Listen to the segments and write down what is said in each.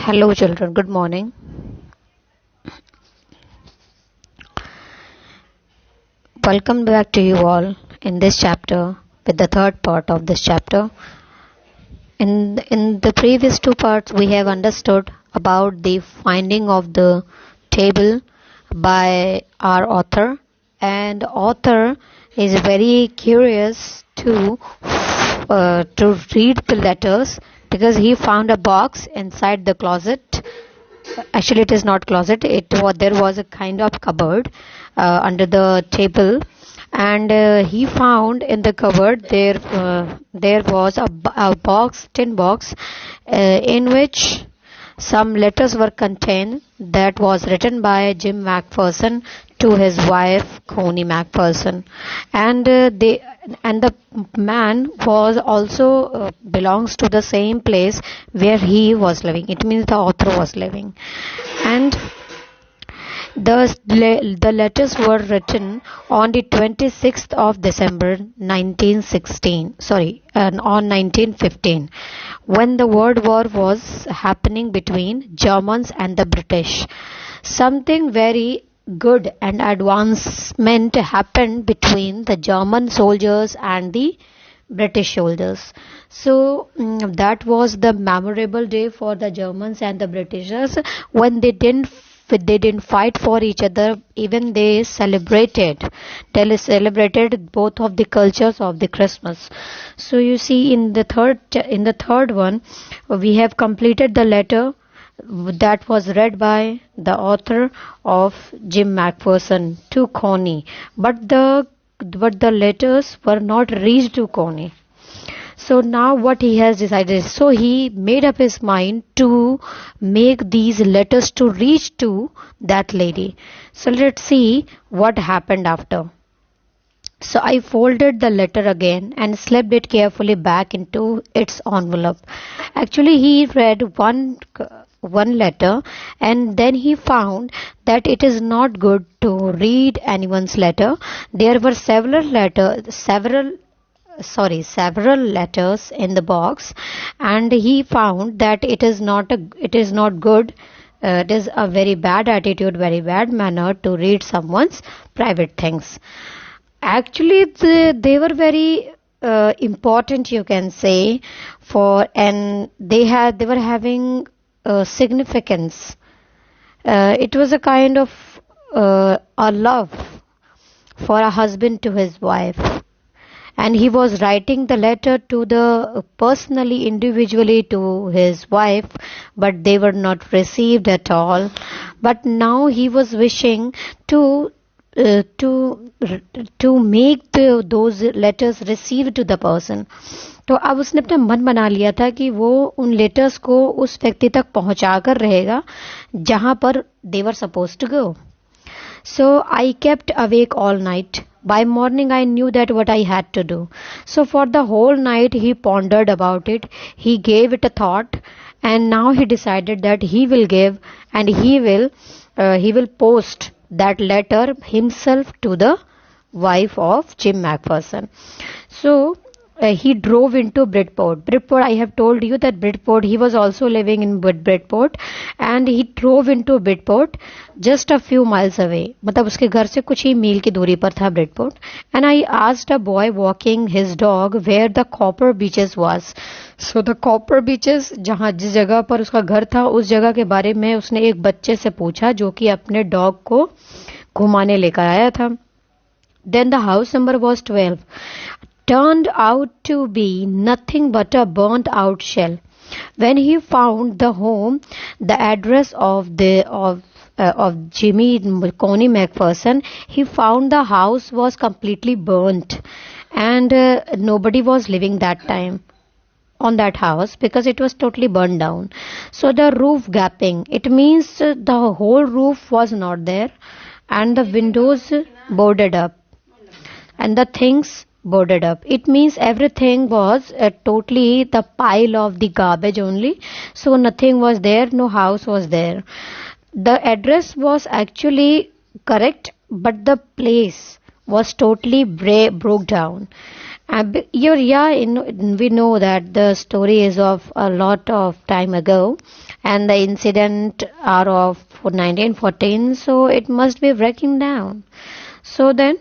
Hello, children. Good morning. Welcome back to you all in this chapter with the third part of this chapter. In the previous two parts, we have understood about the finding of the table by our author, and the author is very curious to read the letters because he found a box inside the closet. Actually, it is not closet. There was a kind of cupboard under the table, and he found in the cupboard there was a box, tin box, in which some letters were contained that was written by Jim McPherson to his wife Connie McPherson, and the man was also belongs to the same place where he was living. It means the author was living, and the letters were written on the 26th of December 1916, on 1915, when the World War was happening between Germans and the British. Something very good and advancement happened between the German soldiers and the British soldiers. So that was the memorable day for the Germans and the Britishers when they didn't fight for each other. Even they celebrated both of the cultures of the Christmas. So you see, in the third one, we have completed the letter that was read by the author of Jim McPherson to Connie, but the letters were not reached to Connie. So now what he has decided, so he made up his mind to make these letters to reach to that lady. So let's see what happened after. So I folded the letter again and slipped it carefully back into its envelope. Actually, he read one letter, and then he found that it is not good to read anyone's letter. There were several letters in the box, and he found that it is not good. It is a very bad attitude, very bad manner to read someone's private things. Actually, they were very important, you can say, and they were having significance. It was a kind of a love for a husband to his wife, and he was writing the letter to the personally, individually to his wife, but they were not received at all. But now he was wishing to make those letters receive to the person. तो अब उसने अपना मन बना लिया था कि वो उन लेटर्स को उस व्यक्ति तक पहुंचा कर रहेगा जहां पर they were supposed to go. So I kept awake all night. By morning I knew that what I had to do. So for the whole night he pondered about it. He gave it a thought, and now he decided that he will give, and he will post that letter himself to the wife of Jim McPherson. So he drove into Bridport. I have told you that Bridport, he was also living in Bridport, and he drove into Bridport just a few miles away. मतलब उसके घर से कुछ ही मील की दूरी पर था Bridport. And I asked a boy walking his dog where the copper beaches was. So the copper beaches, जिस जगह पर उसका घर था, उस जगह के बारे में उसने एक बच्चे से पूछा जो कि अपने डॉग को घुमाने लेकर आया था. Then the house number was 12. Turned out to be nothing but a burnt out shell. When he found the home, the address of Jimmy Connie McPherson, he found the house was completely burnt, and nobody was living that time on that house because it was totally burned down. So the roof gaping, it means the whole roof was not there, and the windows boarded up, and the things boarded up. It means everything was totally the pile of the garbage only. So nothing was there, no house was there. The address was actually correct, but the place was totally broke down. We know that the story is of a lot of time ago, and the incident are of 1914, so it must be breaking down. So then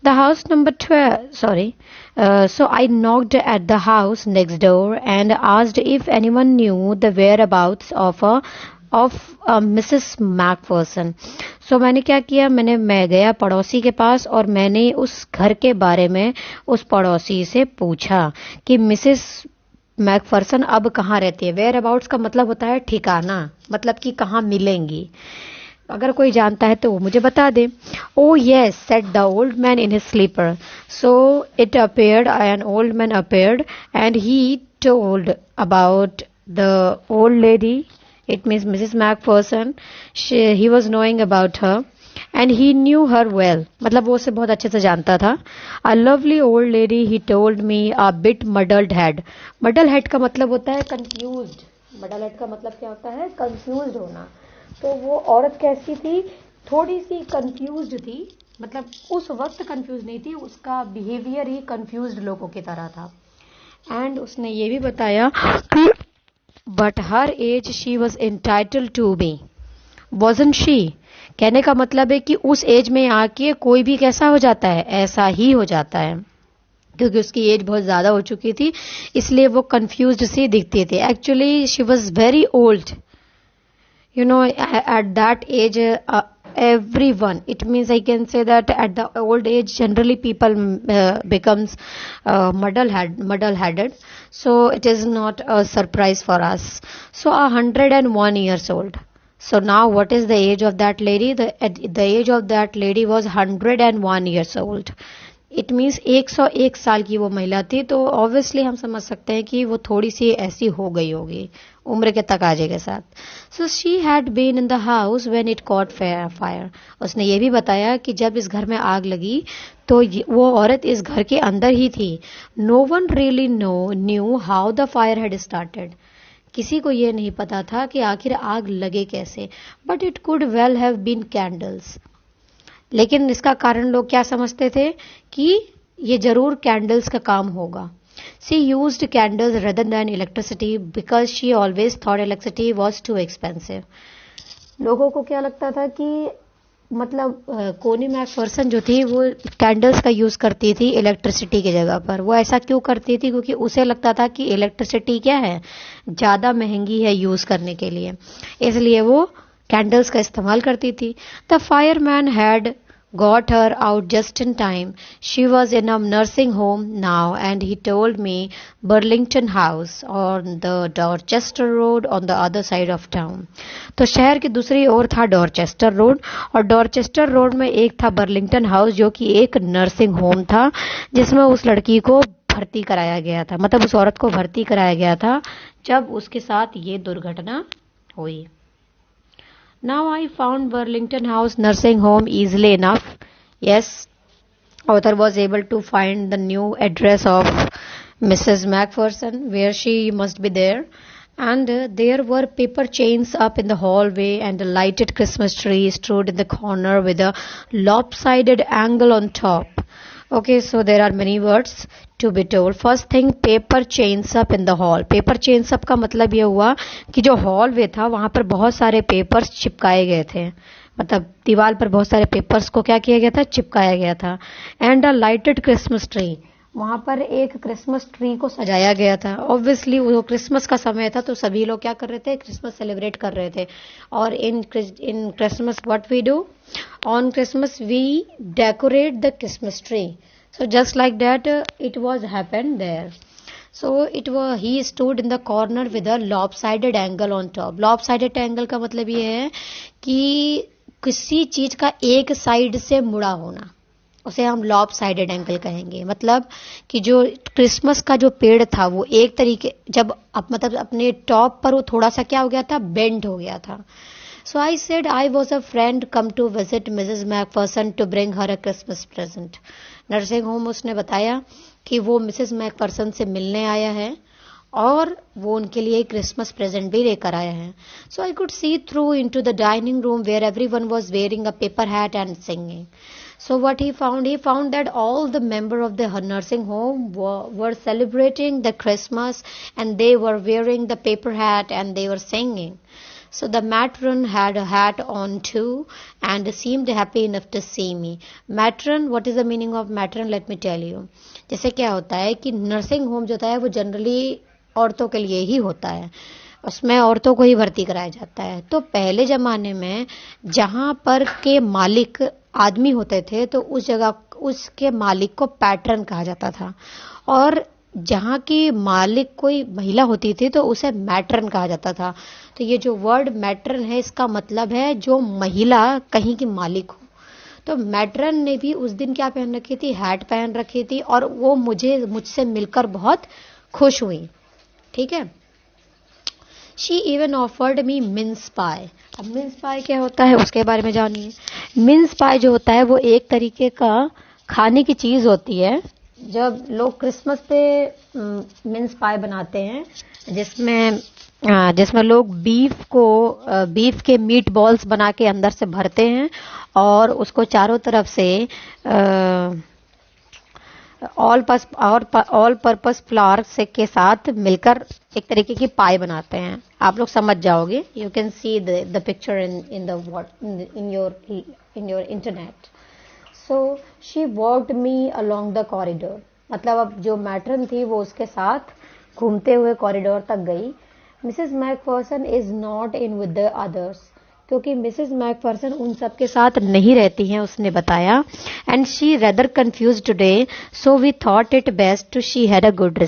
the house number 12, so I knocked at the house next door and asked if anyone knew the whereabouts of Mrs McPherson. So मैंने क्या किया, मैं गया पड़ोसी के पास और मैंने उस घर के बारे में उस पड़ोसी से पूछा कि मिसेस मैकफर्सन अब कहाँ रहती है. वेयर अबाउट्स का मतलब होता है ठिकाना, मतलब कि कहाँ मिलेंगी. अगर कोई जानता है तो वो मुझे बता दे. Oh yes, said the old man in his slipper. So it appeared, an old man appeared and he told about the old lady. It means Mrs. Macpherson. He was knowing about her and he knew her well. मतलब वो उसे बहुत अच्छे से जानता था. A lovely old lady, he told me, a bit muddled head. Muddled head का मतलब होता है confused. Muddled head का मतलब क्या होता है? confused होना. तो वो औरत कैसी थी? थोड़ी सी confused थी. मतलब उस वक्त confused नहीं थी, उसका behavior ही confused लोगों की तरह था. And उसने ये भी बताया कि But her age she was entitled to be. Wasn't she? कहने का मतलब है कि उस एज में आके कोई भी कैसा हो जाता है, ऐसा ही हो जाता है. क्योंकि उसकी एज बहुत ज़्यादा हो चुकी थी, इसलिए वो कंफ्यूज्ड सी दिखती थी. Actually she was very old. You know, at that age, everyone, it means I can say that at the old age generally people becomes muddle headed, so it is not a surprise for us. So 101 years old. So now what is the age of that lady? The age of that lady was 101 years old. It means 101 साल की वो महिला थी. तो obviously हम समझ सकते हैं कि वो थोड़ी सी ऐसी हो गई होगी उम्र के तकाजे के साथ. So she had been in the house when it caught fire. उसने ये भी बताया कि जब इस घर में आग लगी तो वो औरत इस घर के अंदर ही थी. No one really knew how the fire had started. किसी को ये नहीं पता था कि आखिर आग लगे कैसे. But it could well have been candles. लेकिन इसका कारण लोग क्या समझते थे कि ये जरूर कैंडल्स का काम होगा. She used candles rather than electricity because she always thought electricity was too expensive. लोगों को क्या लगता था कि मतलब कोनी मैकफर्सन जो थी वो कैंडल्स का यूज करती थी इलेक्ट्रिसिटी की जगह पर. वो ऐसा क्यों करती थी? क्योंकि उसे लगता था कि इलेक्ट्रिसिटी क्या है, ज्यादा महंगी है यूज करने के लिए, इसलिए वो कैंडल्स का इस्तेमाल करती थी. The fireman had got her out just in time. She was in a nursing home now and he told me Burlington House on the Dorchester Road on the other side of town. तो शहर की दूसरी ओर था Dorchester road और Dorchester road में एक था Burlington house जो कि एक नर्सिंग होम था जिसमें उस लड़की को भर्ती कराया गया था. मतलब उस औरत को भर्ती कराया गया था जब उसके साथ ये दुर्घटना हुई. Now I found Burlington House nursing home easily enough. Yes, author was able to find the new address of Mrs. Macpherson where she must be there. And there were paper chains up in the hallway and a lighted Christmas tree stood in the corner with a lopsided angle on top. Okay, so there are many words to be told. First thing, paper chains up in the hall. Paper chains up का मतलब ये हुआ कि जो hall वे था वहां पर बहुत सारे पेपर्स चिपकाए गए थे. मतलब दीवार पर बहुत सारे पेपर्स को क्या किया गया था, चिपकाया गया था. And a lighted Christmas tree. वहां पर एक क्रिसमस ट्री को सजाया गया था. ऑब्वियसली वो क्रिसमस का समय था तो सभी लोग क्या कर रहे थे, क्रिसमस सेलिब्रेट कर रहे थे. और in Christmas what we do on Christmas, we decorate the Christmas tree. So just like that, it was happened there. So he stood in the corner with a lopsided angle on top. Lopsided angle का मतलब ये है कि किसी चीज का एक side से मुड़ा होना, उसे हम lopsided angle कहेंगे. मतलब कि जो क्रिसमस का जो पेड़ था वो एक तरीके जब मतलब अपने टॉप पर वो थोड़ा सा क्या हो गया था, बेंड हो गया था. So I said I was a friend come to visit Mrs. Macpherson to bring her a Christmas present. Nursing home उसने बताया कि वो मिसेस मैकपर्सन से मिलने आया है और वो उनके लिए क्रिसमस प्रेजेंट भी लेकर आया है. So I could see through into the dining room where everyone was wearing a paper hat and singing. So what he found that all the members of the nursing home were celebrating the Christmas and they were wearing the paper hat and they were singing. So the matron had a hat on too and seemed happy enough to see me. Matron, what is the meaning of matron? Let me tell you. जैसे क्या होता है कि nursing home जो होता है वो generally औरतों के लिए ही होता है, उसमें औरतों को ही भर्ती कराया जाता है। तो पहले ज़माने में जहाँ पर के मालिक आदमी होते थे तो उस जगह उसके मालिक को पैट्रन कहा जाता था, और जहाँ की मालिक कोई महिला होती थी तो उसे मैट्रन कहा जाता था। तो ये जो वर्ड मैट्रन है इसका मतलब है जो महिला कहीं की मालिक हो। तो मैट्रन ने भी उस दिन क्या पहन रखी थी, हैट पहन रखी थी, और वो मुझसे मिलकर बहुत खुश हुई। ठीक है। She even offered me mince पाए। अब मिन्स पाए क्या होता है उसके बारे में जानिए। मिन्स पाए जो होता है वो एक तरीके का खाने की चीज होती है। जब लोग क्रिसमस पे मिन्स पाए बनाते हैं जिसमें लोग बीफ के मीट बॉल्स बना के अंदर से भरते हैं और उसको चारों तरफ से ऑल पर्पस फ्लावर से के साथ मिलकर एक तरीके की पाई बनाते हैं। आप लोग समझ जाओगे। You can see the picture in your internet. So she walked me along the corridor. मतलब अब जो मैट्रन थी वो उसके साथ घूमते हुए कॉरिडोर तक गई। Mrs McPherson is not in with the others, क्योंकि मिसेस मैकफर्सन उन सब के साथ नहीं रहती हैं, उसने बताया। And she rather confused today, so we thought it best to she had a good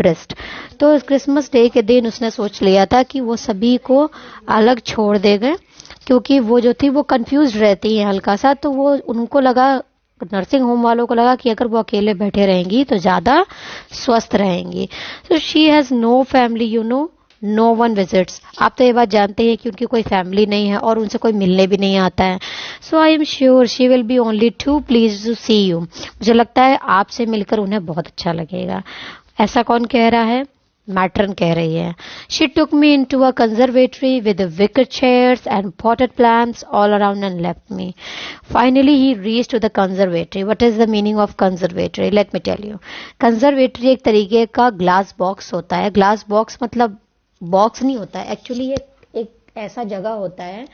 rest. तो क्रिसमस डे के दिन उसने सोच लिया था कि वो सभी को अलग छोड़ देगा, क्योंकि वो जो थी वो कंफ्यूज रहती है हल्का सा। तो वो उनको लगा, नर्सिंग होम वालों को लगा कि अगर वो अकेले बैठे रहेंगी तो ज्यादा स्वस्थ रहेंगी। So she has no family, you know, no one visits. आप तो ये बात जानते हैं कि उनकी कोई फैमिली नहीं है और उनसे कोई मिलने भी नहीं आता है। So I am sure she will be only to please to see you. मुझे लगता है आपसे मिलकर उन्हें बहुत अच्छा लगेगा। ऐसा कौन कह रहा है? मैट्रन कह रही है। She took me in to a conservatory with wicker chairs and potted plants all around and left me. Finally he reach to the conservatory. What is the meaning of conservatory? Let me tell you. Conservatory एक तरीके का glass box होता है। Glass box मतलब box नहीं होता है actually, ये एक ऐसा जगह होता है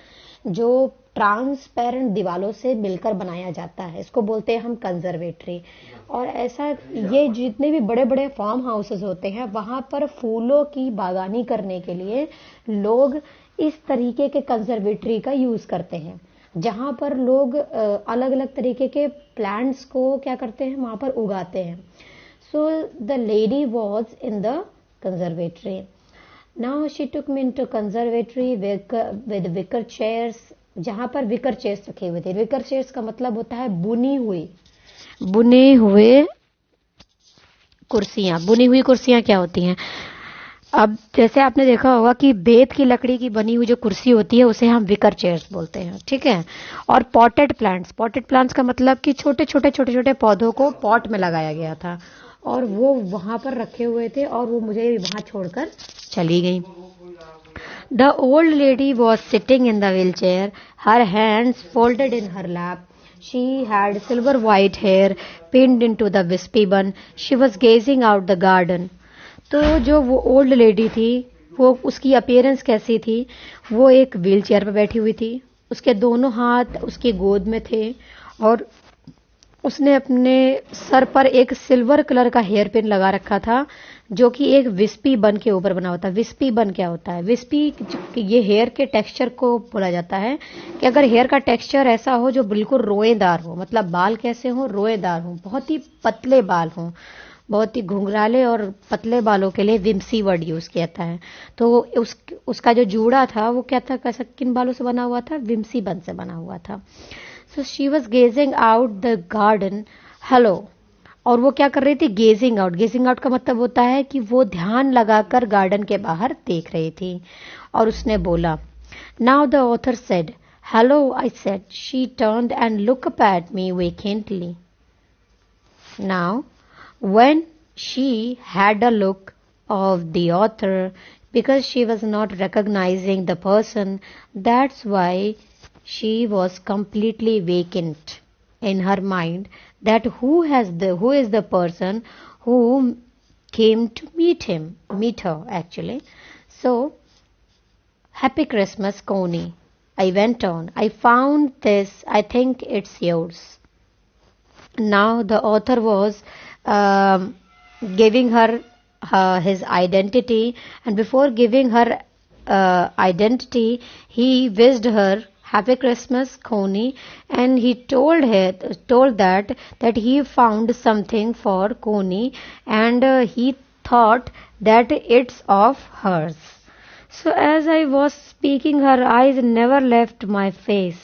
जो ट्रांसपेरेंट दीवालों से मिलकर बनाया जाता है, इसको बोलते हैं हम कंजर्वेटरी। और ऐसा ये जितने भी बड़े बड़े फार्म हाउसेस होते हैं वहां पर फूलों की बागानी करने के लिए लोग इस तरीके के कंजर्वेटरी का यूज करते हैं, जहां पर लोग अलग अलग तरीके के प्लांट्स को क्या करते हैं, वहां पर उगाते हैं। So the lady was in the conservatory. Now she took me into conservatory with wicker chairs, जहां पर विकर चेयर्स रखे हुए थे। विकर चेयर्स का मतलब होता है बुने हुए कुर्सियां। बुनी हुई कुर्सियां क्या होती हैं? अब जैसे आपने देखा होगा कि बेत की लकड़ी की बनी हुई जो कुर्सी होती है उसे हम विकर चेयर्स बोलते हैं। ठीक है। और पॉटेड प्लांट्स का मतलब कि छोटे छोटे पौधों को पॉट में लगाया गया था और वो वहां पर रखे हुए थे और वो मुझे वहां छोड़कर चली गई। The old lady was sitting in the wheel chair, her hands folded in her lap. She had silver white hair pinned in to the wispy bun. She was gazing out the garden. तो जो वो old lady थी वो उसकी appearance कैसी थी? वो एक व्हील चेयर पर बैठी हुई थी, उसके दोनों हाथ उसकी गोद में थे और उसने अपने सर पर एक सिल्वर कलर का हेयर पिन लगा रखा था जो कि एक विस्पी बन के ऊपर बना होता है। विस्पी बन क्या होता है? विस्पी ये हेयर के टेक्सचर को बोला जाता है कि अगर हेयर का टेक्सचर ऐसा हो जो बिल्कुल रोएदार हो, मतलब बाल कैसे हो? रोएदार हो, बहुत ही पतले बाल हो। बहुत ही घुंघराले और पतले बालों के लिए विम्सी वर्ड यूज किया है। तो उसका जो जूड़ा था वो क्या था, कैसा, किन बालों से बना हुआ था? विम्सी बन से बना हुआ था। So she was gazing out the garden. Hello. और वो क्या कर रही थी? गेजिंग आउट का मतलब होता है कि वो ध्यान लगाकर गार्डन के बाहर देख रही थी। और उसने बोला, now the author said, hello I said. She turned and look up at me vacantly. Now when she had a look of the author, because she was not recognizing the person, that's why she was completely vacant in her mind, that who is the person who came to meet her actually. So Happy Christmas, Connie. I went on. I found this. I think it's yours. Now the author was um, giving her his identity, and before giving her identity, he wished her happy Christmas, Connie, and he told that he found something for Connie, and he thought that it's of hers. So as I was speaking, her eyes never left my face.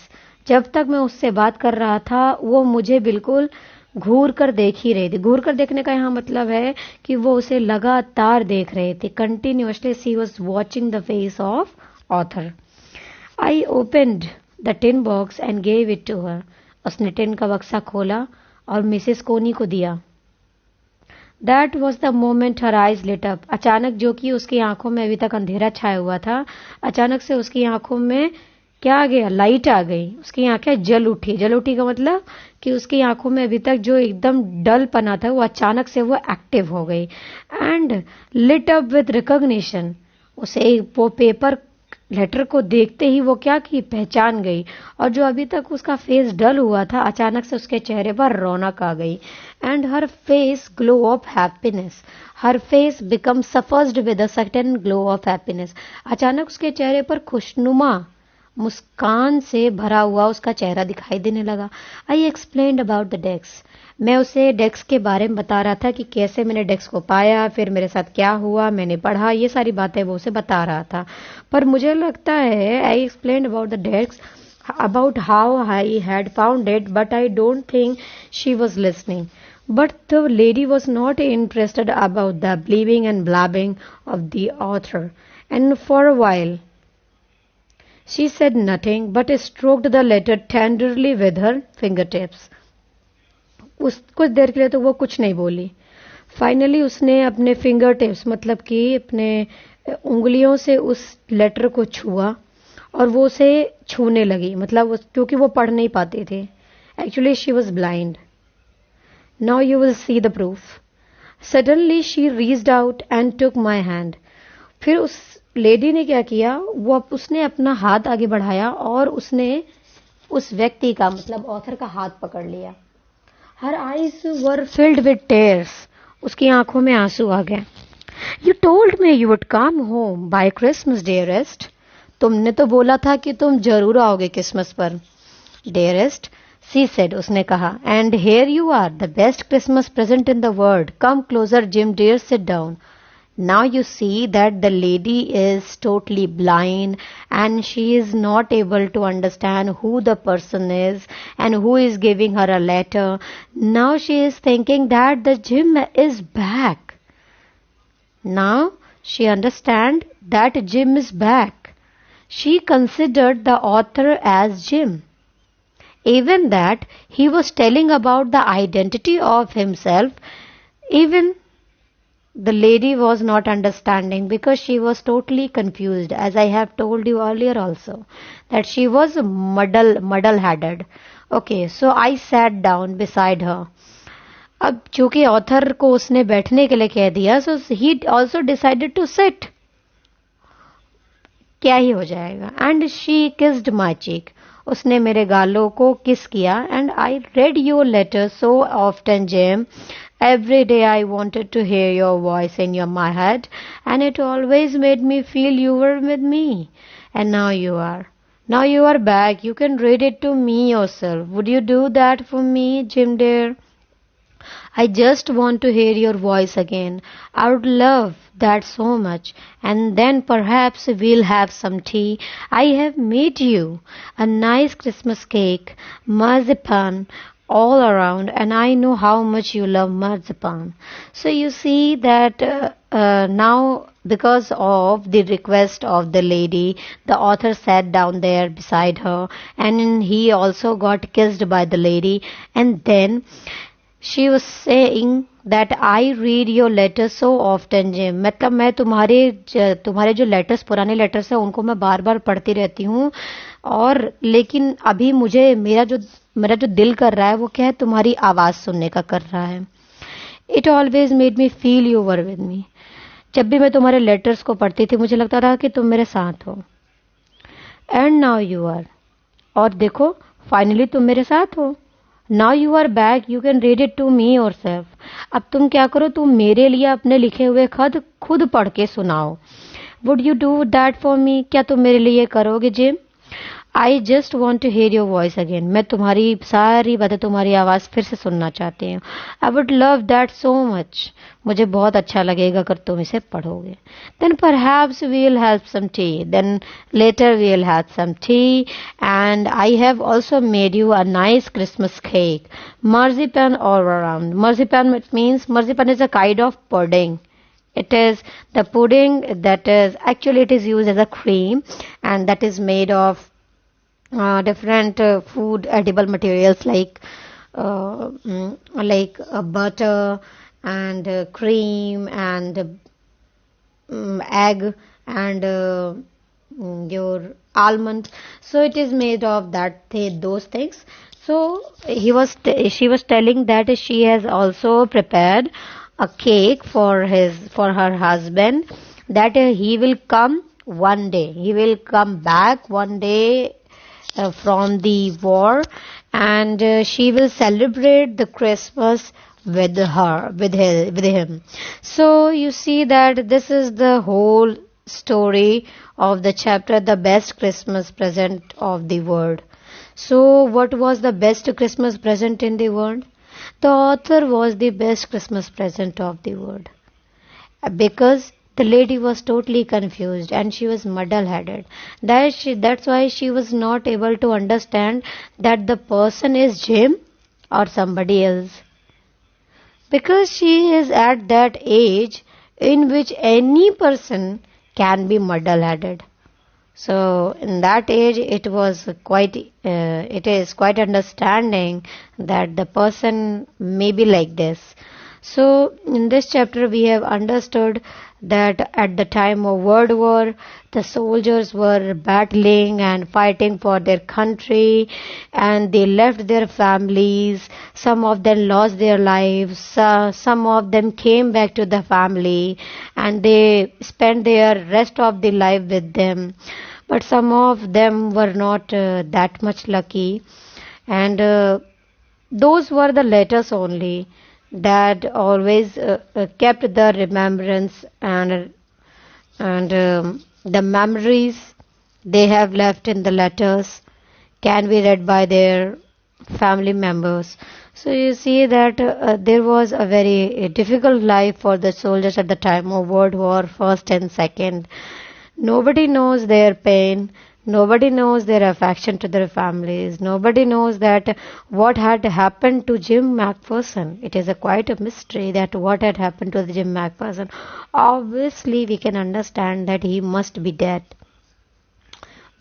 जब तक मैं उससे बात कर रहा था वो मुझे बिल्कुल घूर कर देख ही रही थी. घूर कर देखने का यहाँ मतलब है कि वो उसे लगातार देख रहे थे. Continuously she was watching the face of author. I opened the tin box and gave it to her. उसने टिन का बक्सा खोला और मिसेस कोनी को दिया. That was the moment her eyes lit up. अचानक, जो कि उसकी आंखों में अभी तक अंधेरा छाया हुआ था, अचानक से उसकी आंखों में क्या आ गया? लाइट आ गई. उसकी आंखें जल उठी. जल उठी का मतलब कि उसकी आंखों में अभी तक जो एकदम डल पना था वो अचानक से वो एक्टिव हो गई. And lit up with recognition. उसे वो पेपर लेटर को देखते ही वो क्या की पहचान गई. और जो अभी तक उसका फेस डल हुआ था, अचानक से उसके चेहरे पर रौनक आ गई. And her face glow of happiness. Her face become suffused with a certain glow of happiness. अचानक उसके चेहरे पर खुशनुमा मुस्कान से भरा हुआ उसका चेहरा दिखाई देने लगा. आई एक्सप्लेन्ड अबाउट द डेस्क. मैं उसे डेस्क के बारे में बता रहा था कि कैसे मैंने डेस्क को पाया, फिर मेरे साथ क्या हुआ, मैंने पढ़ा, ये सारी बातें वो उसे बता रहा था. पर मुझे लगता है I explained about the desk, about how I had found it, but I don't think she was listening. But the lady was not interested about the bleeping and blabbing of the author, and for a while she said nothing but stroked the letter tenderly with her fingertips. उस कुछ देर के लिए तो वो कुछ नहीं बोली. Finally उसने अपने फिंगर टिप्स मतलब कि अपने उंगलियों से उस लेटर को छुआ और वो उसे छूने लगी. मतलब क्योंकि वो पढ़ नहीं पाते थे. Actually she was blind. Now you will see the proof. Suddenly she reached out and took my hand. फिर उस लेडी ने क्या किया, वो उसने अपना हाथ आगे बढ़ाया और उसने उस व्यक्ति का मतलब ऑथर का हाथ पकड़ लिया. Her eyes were filled with tears. उसकी आंखों में आंसू आ गए. You told me you would come home by Christmas, dearest. तुमने तो बोला था कि तुम जरूर आओगे क्रिसमस पर. Dearest, she said, उसने कहा, and here you are, the best Christmas present in the world. Come closer, Jim dear, sit down. Now you see that the lady is totally blind and she is not able to understand who the person is and who is giving her a letter. Now she is thinking that the Jim is back. Now she understands that Jim is back. She considered the author as Jim. Even that he was telling about the identity of himself, even the lady was not understanding because she was totally confused, as I have told you earlier also, that she was muddle-headed. Okay, so I sat down beside her. अब चूंकि author को उसने बैठने के लिए कह दिया, so he also decided to sit. क्या ही हो जाएगा. And she kissed my cheek. उसने मेरे गालों को किस किया. And I read your letter so often Jim. Every day I wanted to hear your voice in your my head and it always made me feel you were with me. And now you are back. You can read it to me yourself. Would you do that for me, Jim dear? I just want to hear your voice again. I would love that so much. And then perhaps we'll have some tea. I have made you a nice Christmas cake, marzipan all around, and I know how much you love marzipan. So you see that now, because of the request of the lady, the author sat down there beside her, and he also got kissed by the lady. And then she was saying that I read your letters so often, Jim. मतलब मैं तुम्हारे जो letters, पुराने letters हैं, उनको मैं बार बार पढ़ती रहती हूँ. और लेकिन अभी मुझे मेरा जो दिल कर रहा है वो क्या है, तुम्हारी आवाज़ सुनने का कर रहा है. It always made me feel you were with me. जब भी मैं तुम्हारे लेटर्स को पढ़ती थी मुझे लगता था कि तुम मेरे साथ हो. एंड नाउ यू आर, और देखो फाइनली तुम मेरे साथ हो. Now you are back, you can read it to me yourself. अब तुम क्या करो, तुम मेरे लिए अपने लिखे हुए खत खुद पढ़ के सुनाओ. Would you do that for me, क्या तुम मेरे लिए करोगे Jim? I just want to hear your voice again, मैं तुम्हारी सारी बातें, तुम्हारी आवाज़ फिर से सुनना चाहती हूँ. I would love that so much, मुझे बहुत अच्छा लगेगा अगर तुम इसे पढ़ोगे. Then perhaps we'll have some tea, then later we'll have some tea, and I have also made you a nice Christmas cake, marzipan all around. Marzipan, it means marzipan is a kind of pudding. It is the pudding that is actually, it is used as a cream, and that is made of different food edible materials like butter and cream and egg and your almond. So it is made of those things. So she was telling that she has also prepared a cake for her husband, that he will come one day, he will come back one day from the war, and she will celebrate the Christmas with him. So you see that this is the whole story of the chapter, the best Christmas present of the world. So what was the best Christmas present in the world? The author was the best Christmas present of the world, because the lady was totally confused and she was muddle-headed. That's why she was not able to understand that the person is Jim or somebody else. Because she is at that age in which any person can be muddle-headed. So in that age, it is quite understanding that the person may be like this. So in this chapter, we have understood that at the time of World War, the soldiers were battling and fighting for their country, and they left their families. Some of them lost their lives. Some of them came back to the family, and they spent their rest of the life with them. But some of them were not that much lucky, and those were the letters only that always kept the remembrance and the memories they have left in the letters can be read by their family members. So you see that there was a very difficult life for the soldiers at the time of World War First and Second. Nobody knows their pain. Nobody knows their affection to their families. Nobody knows that what had happened to Jim McPherson. It is quite a mystery that what had happened to Jim McPherson. Obviously, we can understand that he must be dead.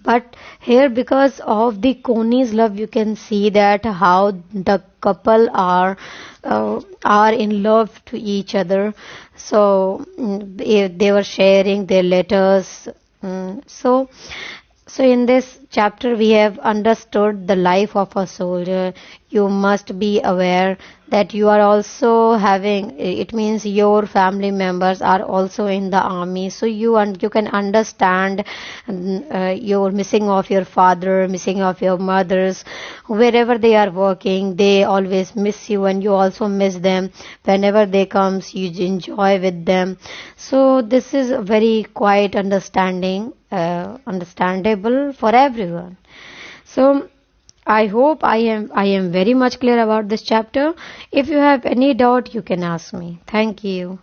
But here, because of the Coney's love, you can see that how the couple are in love to each other. So they were sharing their letters. So in this chapter, we have understood the life of a soldier. You must be aware that you are also having, it means your family members are also in the army. So you can understand your missing of your father, missing of your mothers. Wherever they are working, they always miss you, and you also miss them. Whenever they comes, you enjoy with them. So this is very quite understandable for everyone. So I hope I am very much clear about this chapter. If you have any doubt, you can ask me. Thank you.